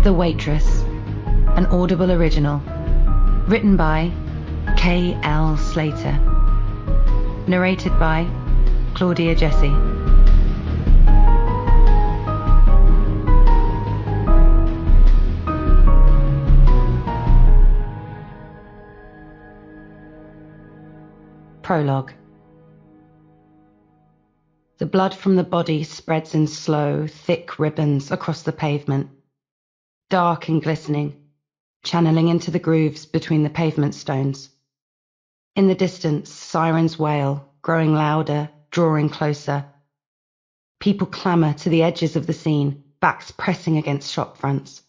The Waitress, an Audible original, written by K.L. Slater, narrated by Claudia Jessie. Prologue. The blood from the body spreads in slow, thick ribbons across the pavement, dark and glistening, channeling into the grooves between the pavement stones. In the distance, sirens wail, growing louder, drawing closer. People clamour to the edges of the scene, backs pressing against shop fronts,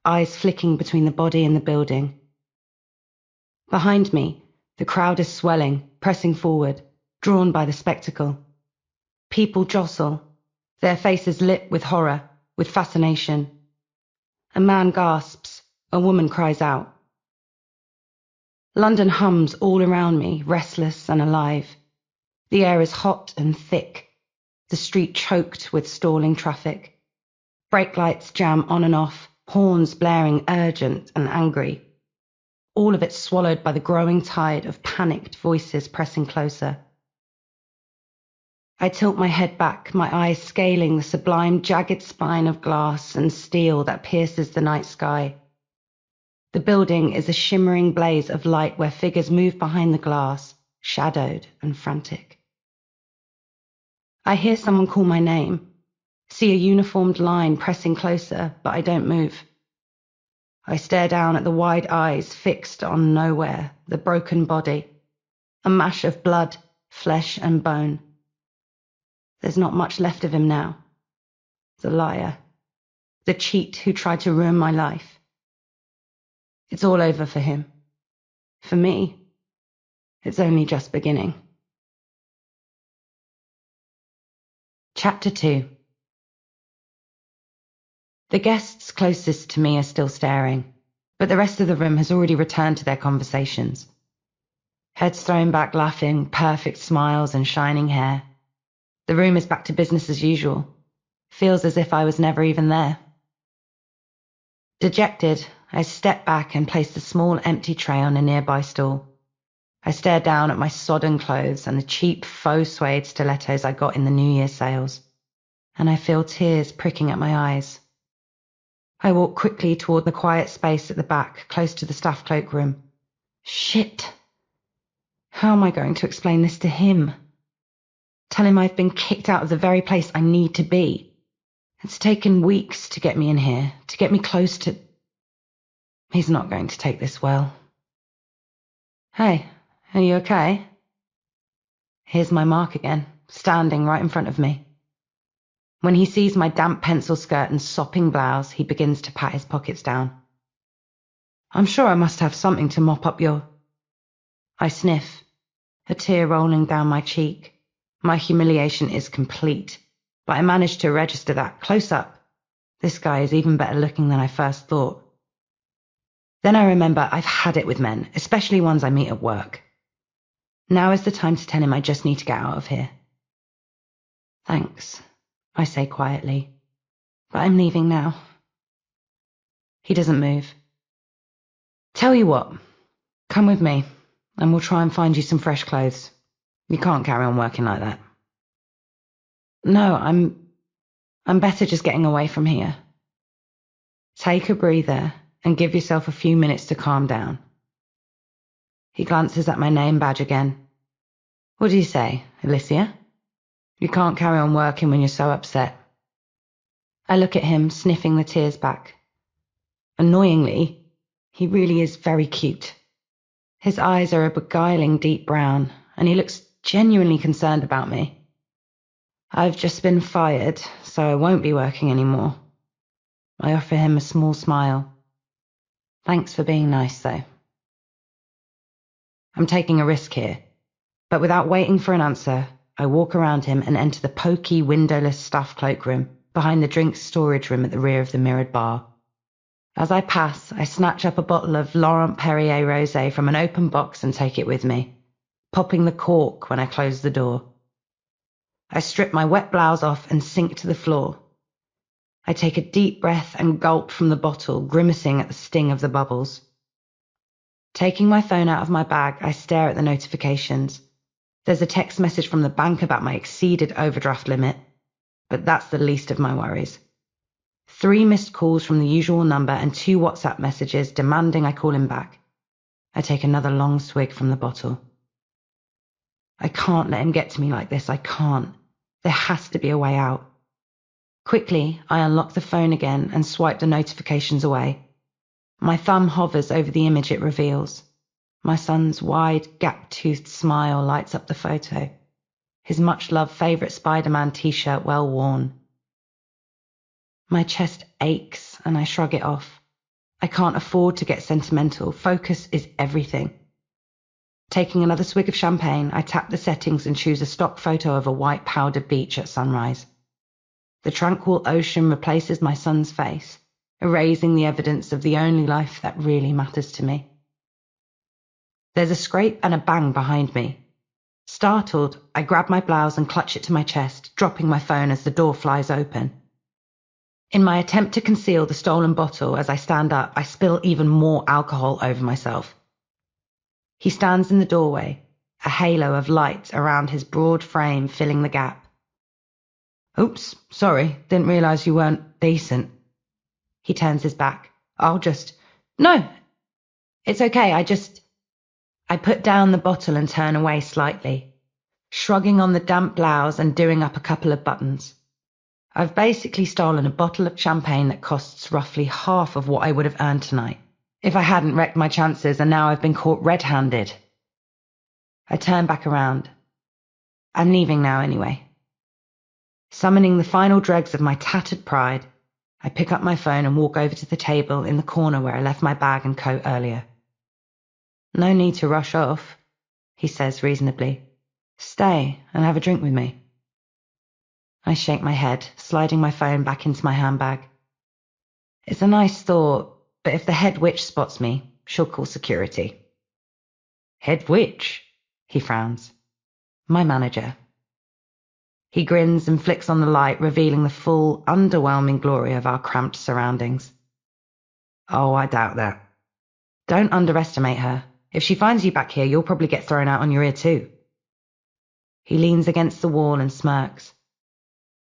eyes flicking between the body and the building. Behind me, the crowd is swelling, pressing forward, drawn by the spectacle. People jostle, their faces lit with horror, with fascination. A man gasps, a woman cries out. London hums all around me, restless and alive. The air is hot and thick, the street choked with stalling traffic. Brake lights jam on and off, horns blaring urgent and angry. All of it swallowed by the growing tide of panicked voices pressing closer. I tilt my head back, my eyes scaling the sublime jagged spine of glass and steel that pierces the night sky. The building is a shimmering blaze of light where figures move behind the glass, shadowed and frantic. I hear someone call my name, see a uniformed line pressing closer, but I don't move. I stare down at the wide eyes fixed on nowhere, the broken body, a mash of blood, flesh and bone. There's not much left of him now. The liar. The cheat who tried to ruin my life. It's all over for him. For me, it's only just beginning. Chapter 2. The guests closest to me are still staring, but the rest of the room has already returned to their conversations. Heads thrown back laughing, perfect smiles and shining hair. The room is back to business as usual. Feels as if I was never even there. Dejected, I step back and place the small empty tray on a nearby stool. I stare down at my sodden clothes and the cheap faux suede stilettos I got in the New Year sales, and I feel tears pricking at my eyes. I walk quickly toward the quiet space at the back, close to the staff cloakroom. Shit! How am I going to explain this to him? Tell him I've been kicked out of the very place I need to be. It's taken weeks to get me in here, to get me close to... He's not going to take this well. Hey, are you okay? Here's my mark again, standing right in front of me. When he sees my damp pencil skirt and sopping blouse, he begins to pat his pockets down. I'm sure I must have something to mop up your... I sniff, a tear rolling down my cheek. My humiliation is complete, but I managed to register that close up. This guy is even better looking than I first thought. Then I remember I've had it with men, especially ones I meet at work. Now is the time to tell him I just need to get out of here. Thanks, I say quietly, but I'm leaving now. He doesn't move. Tell you what, come with me, and we'll try and find you some fresh clothes. You can't carry on working like that. No, I'm better just getting away from here. Take a breather and give yourself a few minutes to calm down. He glances at my name badge again. What do you say, Alicia? You can't carry on working when you're so upset. I look at him, sniffing the tears back. Annoyingly, he really is very cute. His eyes are a beguiling deep brown, and he looks genuinely concerned about me. I've just been fired, so I won't be working anymore. I offer him a small smile. Thanks for being nice, though. I'm taking a risk here, but without waiting for an answer, I walk around him and enter the poky, windowless staff cloakroom behind the drinks storage room at the rear of the mirrored bar. As I pass, I snatch up a bottle of Laurent Perrier rosé from an open box and take it with me, popping the cork when I close the door. I strip my wet blouse off and sink to the floor. I take a deep breath and gulp from the bottle, grimacing at the sting of the bubbles. Taking my phone out of my bag, I stare at the notifications. There's a text message from the bank about my exceeded overdraft limit, but that's the least of my worries. 3 missed calls from the usual number and 2 WhatsApp messages demanding I call him back. I take another long swig from the bottle. I can't let him get to me like this. I can't. There has to be a way out. Quickly, I unlock the phone again and swipe the notifications away. My thumb hovers over the image it reveals. My son's wide, gap-toothed smile lights up the photo. His much-loved favourite Spider-Man t-shirt well worn. My chest aches and I shrug it off. I can't afford to get sentimental. Focus is everything. Taking another swig of champagne, I tap the settings and choose a stock photo of a white powdered beach at sunrise. The tranquil ocean replaces my son's face, erasing the evidence of the only life that really matters to me. There's a scrape and a bang behind me. Startled, I grab my blouse and clutch it to my chest, dropping my phone as the door flies open. In my attempt to conceal the stolen bottle as I stand up, I spill even more alcohol over myself. He stands in the doorway, a halo of light around his broad frame filling the gap. Oops, sorry, didn't realize you weren't decent. He turns his back. No, it's okay, I put down the bottle and turn away slightly, shrugging on the damp blouse and doing up a couple of buttons. I've basically stolen a bottle of champagne that costs roughly half of what I would have earned tonight, if I hadn't wrecked my chances and now I've been caught red-handed. I turn back around. I'm leaving now anyway. Summoning the final dregs of my tattered pride, I pick up my phone and walk over to the table in the corner where I left my bag and coat earlier. No need to rush off, he says reasonably. Stay and have a drink with me. I shake my head, sliding my phone back into my handbag. It's a nice thought, but if the head witch spots me, she'll call security. Head witch? He frowns. My manager. He grins and flicks on the light, revealing the full, underwhelming glory of our cramped surroundings. Oh, I doubt that. Don't underestimate her. If she finds you back here, you'll probably get thrown out on your ear too. He leans against the wall and smirks.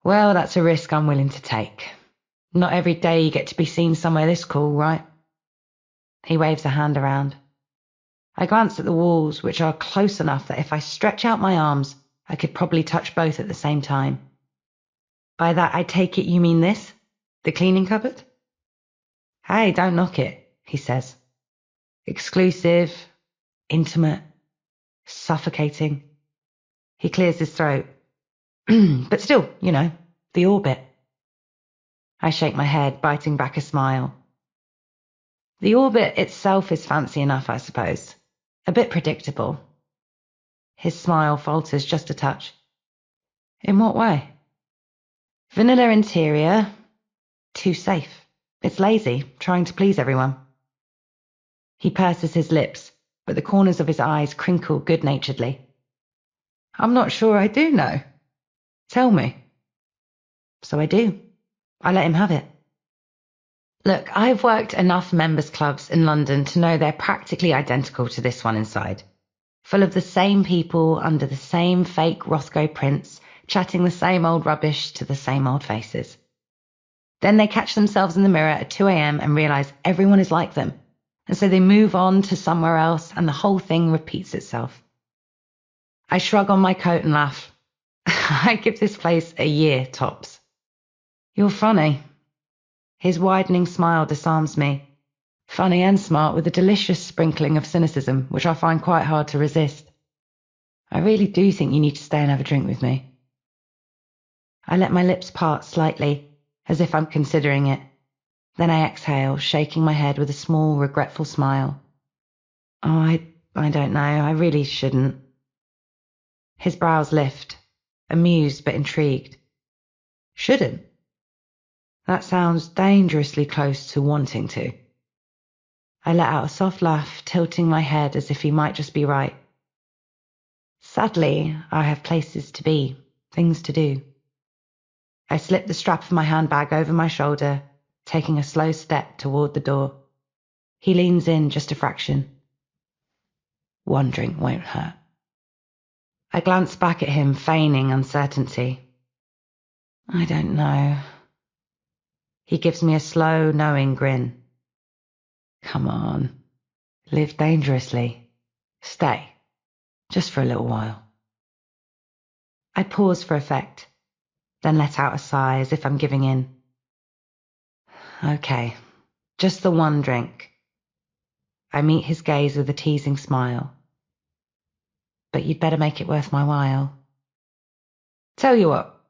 Well, that's a risk I'm willing to take. Not every day you get to be seen somewhere this cool, right? He waves a hand around. I glance at the walls, which are close enough that if I stretch out my arms, I could probably touch both at the same time. By that, I take it you mean this? The cleaning cupboard? Hey, don't knock it, he says. Exclusive, intimate, suffocating. He clears his throat. But still, the orbit. I shake my head, biting back a smile. The orbit itself is fancy enough, I suppose. A bit predictable. His smile falters just a touch. In what way? Vanilla interior. Too safe. It's lazy, trying to please everyone. He purses his lips, but the corners of his eyes crinkle good-naturedly. I'm not sure I do know. Tell me. So I do. I let him have it. Look, I've worked enough members' clubs in London to know they're practically identical to this one inside. Full of the same people under the same fake Rothko prints, chatting the same old rubbish to the same old faces. Then they catch themselves in the mirror at 2 a.m. and realise everyone is like them. And so they move on to somewhere else and the whole thing repeats itself. I shrug on my coat and laugh. I give this place a year tops. You're funny. His widening smile disarms me. Funny and smart with a delicious sprinkling of cynicism, which I find quite hard to resist. I really do think you need to stay and have a drink with me. I let my lips part slightly, as if I'm considering it. Then I exhale, shaking my head with a small, regretful smile. Oh, I don't know. I really shouldn't. His brows lift, amused but intrigued. Shouldn't? That sounds dangerously close to wanting to. I let out a soft laugh, tilting my head as if he might just be right. Sadly, I have places to be, things to do. I slip the strap of my handbag over my shoulder, taking a slow step toward the door. He leans in just a fraction. One drink won't hurt. I glance back at him, feigning uncertainty. I don't know. He gives me a slow, knowing grin. Come on. Live dangerously. Stay. Just for a little while. I pause for effect, then let out a sigh as if I'm giving in. Okay, just the one drink. I meet his gaze with a teasing smile. But you'd better make it worth my while. Tell you what,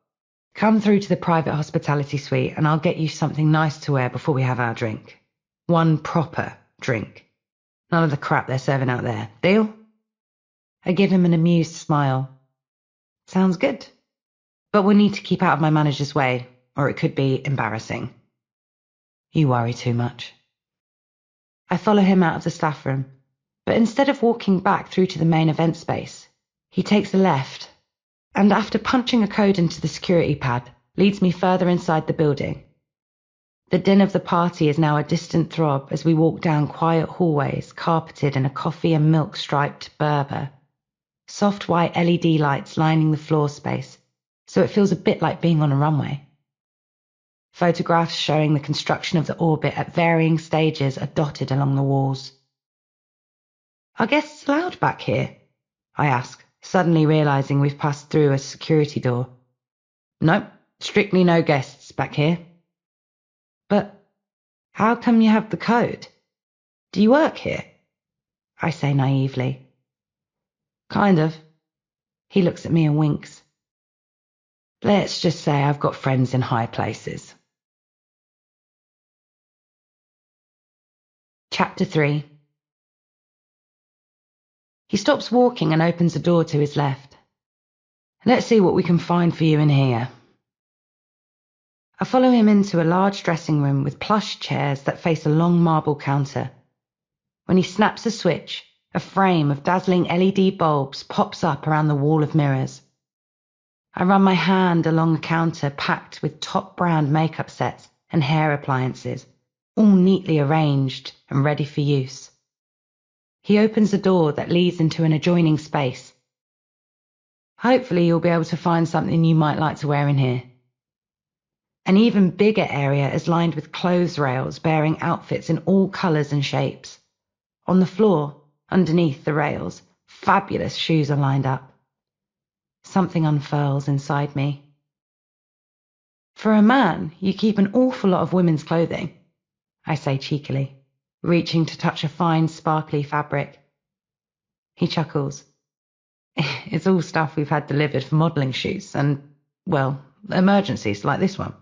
come through to the private hospitality suite and I'll get you something nice to wear before we have our drink. One proper drink. None of the crap they're serving out there. Deal? I give him an amused smile. Sounds good. But we'll need to keep out of my manager's way, or it could be embarrassing. You worry too much. I follow him out of the staff room, but instead of walking back through to the main event space, he takes a left, and after punching a code into the security pad, leads me further inside the building. The din of the party is now a distant throb as we walk down quiet hallways carpeted in a coffee and milk striped Berber. Soft white LED lights lining the floor space, so it feels a bit like being on a runway. Photographs showing the construction of the orbit at varying stages are dotted along the walls. Are guests allowed back here? I ask, suddenly realizing we've passed through a security door. Nope, strictly no guests back here. But how come you have the code? Do you work here? I say naively. Kind of. He looks at me and winks. Let's just say I've got friends in high places. Chapter 3. He stops walking and opens a door to his left. Let's see what we can find for you in here. I follow him into a large dressing room with plush chairs that face a long marble counter. When he snaps a switch, a frame of dazzling LED bulbs pops up around the wall of mirrors. I run my hand along a counter packed with top brand makeup sets and hair appliances, all neatly arranged and ready for use. He opens a door that leads into an adjoining space. Hopefully you'll be able to find something you might like to wear in here. An even bigger area is lined with clothes rails bearing outfits in all colours and shapes. On the floor, underneath the rails, fabulous shoes are lined up. Something unfurls inside me. For a man, you keep an awful lot of women's clothing, I say cheekily, reaching to touch a fine, sparkly fabric. He chuckles. It's all stuff we've had delivered for modelling shoots and, well, emergencies like this one.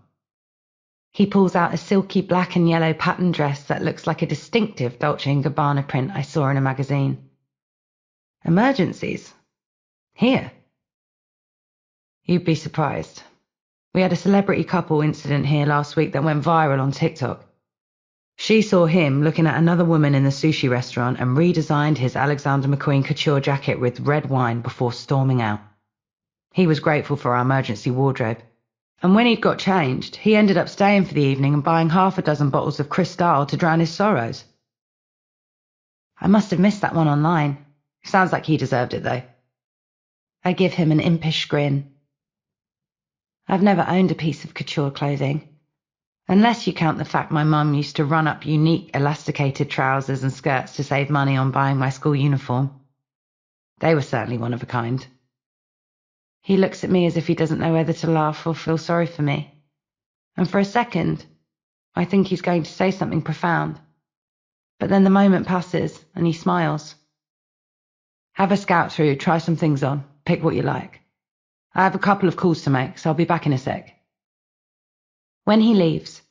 He pulls out a silky black and yellow pattern dress that looks like a distinctive Dolce & Gabbana print I saw in a magazine. Emergencies? Here? You'd be surprised. We had a celebrity couple incident here last week that went viral on TikTok. She saw him looking at another woman in the sushi restaurant and redesigned his Alexander McQueen couture jacket with red wine before storming out. He was grateful for our emergency wardrobe. And when he'd got changed, he ended up staying for the evening and buying 6 bottles of Cristal to drown his sorrows. I must have missed that one online. Sounds like he deserved it, though. I give him an impish grin. I've never owned a piece of couture clothing, unless you count the fact my mum used to run up unique elasticated trousers and skirts to save money on buying my school uniform. They were certainly one of a kind. He looks at me as if he doesn't know whether to laugh or feel sorry for me. And for a second, I think he's going to say something profound. But then the moment passes and he smiles. Have a scout through, try some things on, pick what you like. I have a couple of calls to make, so I'll be back in a sec. When he leaves,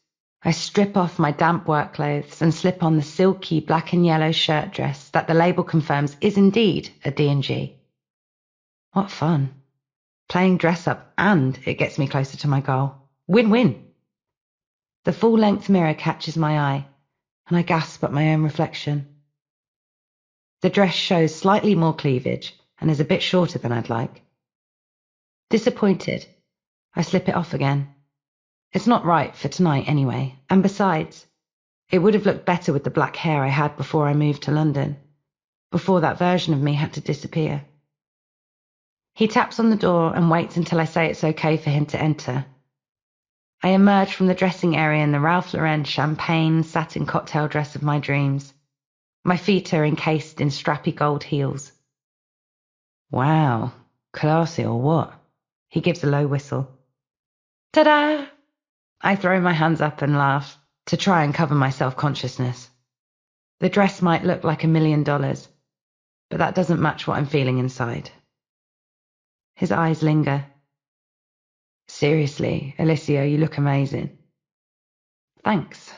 I strip off my damp work clothes and slip on the silky black and yellow shirt dress that the label confirms is indeed a D&G. What fun. Playing dress up and it gets me closer to my goal. Win-win. The full-length mirror catches my eye, and I gasp at my own reflection. The dress shows slightly more cleavage and is a bit shorter than I'd like. Disappointed, I slip it off again It's not right for tonight anyway, and besides, it would have looked better with the black hair I had before I moved to London, before that version of me had to disappear. He taps on the door and waits until I say it's okay for him to enter. I emerge from the dressing area in the Ralph Lauren champagne satin cocktail dress of my dreams. My feet are encased in strappy gold heels. Wow, classy or what? He gives a low whistle. Ta-da! I throw my hands up and laugh to try and cover my self-consciousness. The dress might look like $1 million, but that doesn't match what I'm feeling inside. His eyes linger. Seriously, Alicia, you look amazing. Thanks,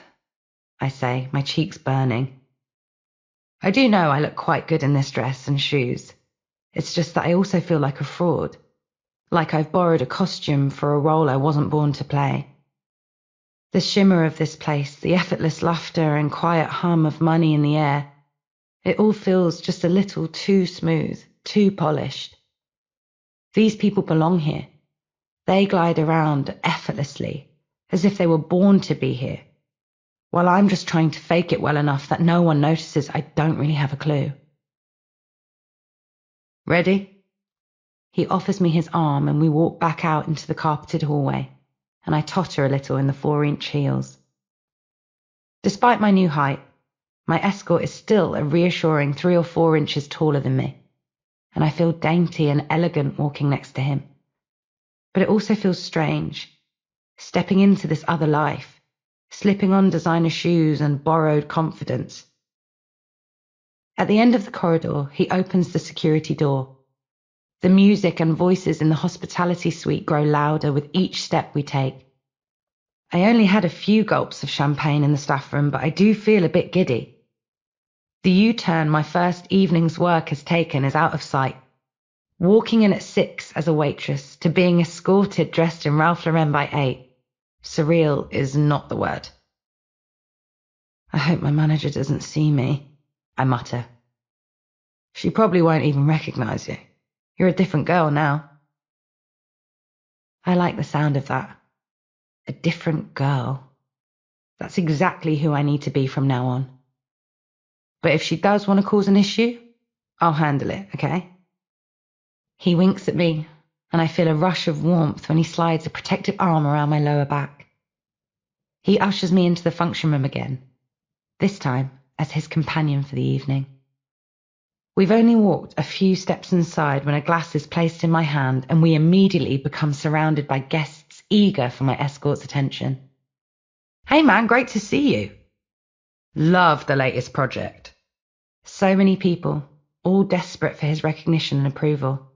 I say, my cheeks burning. I do know I look quite good in this dress and shoes. It's just that I also feel like a fraud, like I've borrowed a costume for a role I wasn't born to play. The shimmer of this place, the effortless laughter and quiet hum of money in the air, it all feels just a little too smooth, too polished. These people belong here. They glide around effortlessly, as if they were born to be here, while I'm just trying to fake it well enough that no one notices I don't really have a clue. Ready? He offers me his arm and we walk back out into the carpeted hallway, and I totter a little in the 4-inch heels. Despite my new height, my escort is still a reassuring 3 or 4 inches taller than me, and I feel dainty and elegant walking next to him. But it also feels strange, stepping into this other life, slipping on designer shoes and borrowed confidence. At the end of the corridor, he opens the security door. The music and voices in the hospitality suite grow louder with each step we take. I only had a few gulps of champagne in the staff room, but I do feel a bit giddy. The U-turn my first evening's work has taken is out of sight. Walking in at 6 as a waitress to being escorted dressed in Ralph Lauren by 8. Surreal is not the word. I hope my manager doesn't see me, I mutter. She probably won't even recognize you. You're a different girl now. I like the sound of that. A different girl. That's exactly who I need to be from now on. But if she does want to cause an issue, I'll handle it, okay? He winks at me, and I feel a rush of warmth when he slides a protective arm around my lower back. He ushers me into the function room again, this time as his companion for the evening. We've only walked a few steps inside when a glass is placed in my hand and we immediately become surrounded by guests eager for my escort's attention. Hey man, great to see you. Love the latest project. So many people, all desperate for his recognition and approval.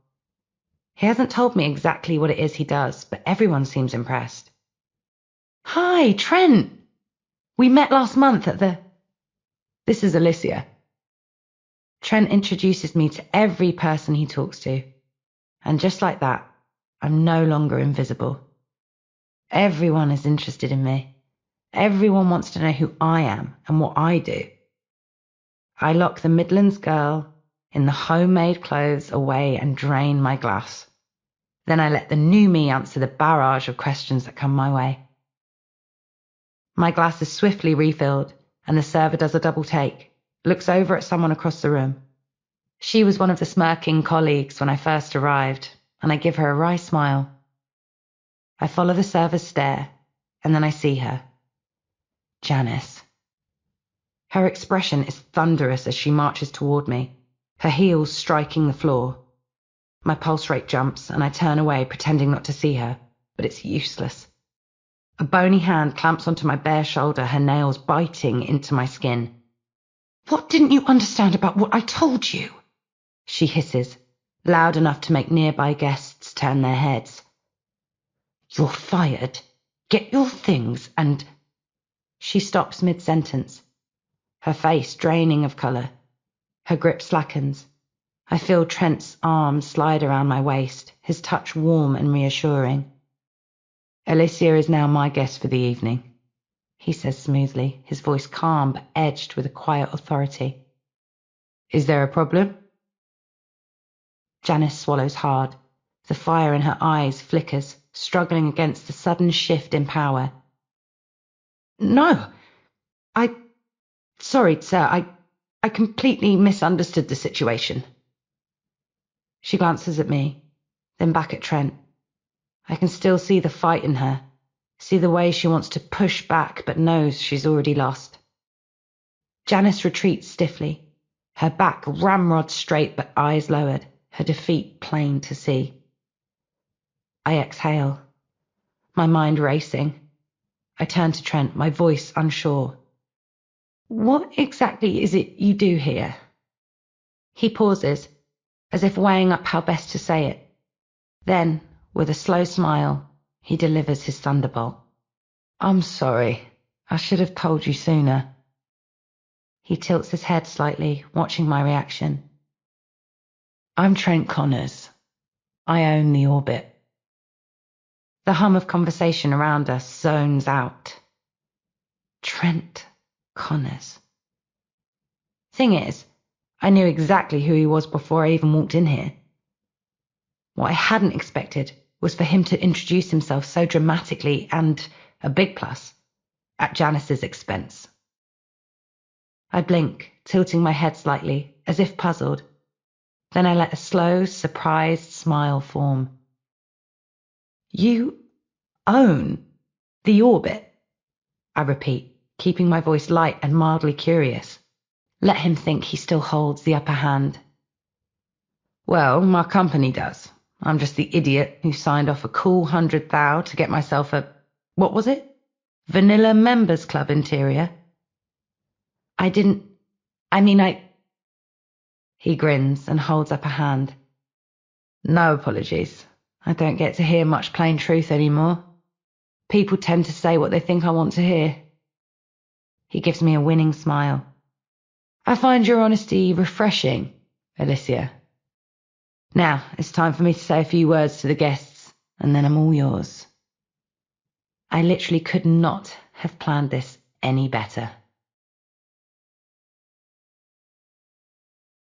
He hasn't told me exactly what it is he does, but everyone seems impressed. Hi, Trent. We met last month at the... This is Alicia. Trent introduces me to every person he talks to. And just like that, I'm no longer invisible. Everyone is interested in me. Everyone wants to know who I am and what I do. I lock the Midlands girl in the homemade clothes away and drain my glass. Then I let the new me answer the barrage of questions that come my way. My glass is swiftly refilled, and the server does a double take, looks over at someone across the room. She was one of the smirking colleagues when I first arrived, and I give her a wry smile. I follow the server's stare, and then I see her. Janice. Her expression is thunderous as she marches toward me, her heels striking the floor. My pulse rate jumps, and I turn away, pretending not to see her, but it's useless. A bony hand clamps onto my bare shoulder, her nails biting into my skin. What didn't you understand about what I told you? She hisses, loud enough to make nearby guests turn their heads. You're fired. Get your things and... She stops mid-sentence, her face draining of colour. Her grip slackens. I feel Trent's arm slide around my waist, his touch warm and reassuring. Alicia is now my guest for the evening, he says smoothly, his voice calm but edged with a quiet authority. Is there a problem? Janice swallows hard. The fire in her eyes flickers, struggling against the sudden shift in power. No, sorry, sir, I completely misunderstood the situation. She glances at me, then back at Trent. I can still see the fight in her, see the way she wants to push back but knows she's already lost. Janice retreats stiffly, her back ramrod straight but eyes lowered, her defeat plain to see. I exhale, my mind racing. I turn to Trent, my voice unsure. What exactly is it you do here? He pauses, as if weighing up how best to say it. Then, with a slow smile, he delivers his thunderbolt. I'm sorry. I should have told you sooner. He tilts his head slightly, watching my reaction. I'm Trent Connors. I own the orbit. The hum of conversation around us zones out. Trent Connors. Thing is, I knew exactly who he was before I even walked in here. What I hadn't expected was for him to introduce himself so dramatically and, a big plus, at Janice's expense. I blink, tilting my head slightly, as if puzzled. Then I let a slow, surprised smile form. You own the orbit? I repeat, keeping my voice light and mildly curious. Let him think he still holds the upper hand. Well, my company does. I'm just the idiot who signed off a cool 100,000 to get myself a, what was it? Vanilla Members Club interior. He grins and holds up a hand. No apologies. I don't get to hear much plain truth anymore. People tend to say what they think I want to hear. He gives me a winning smile. I find your honesty refreshing, Alicia. Now, it's time for me to say a few words to the guests, and then I'm all yours. I literally could not have planned this any better.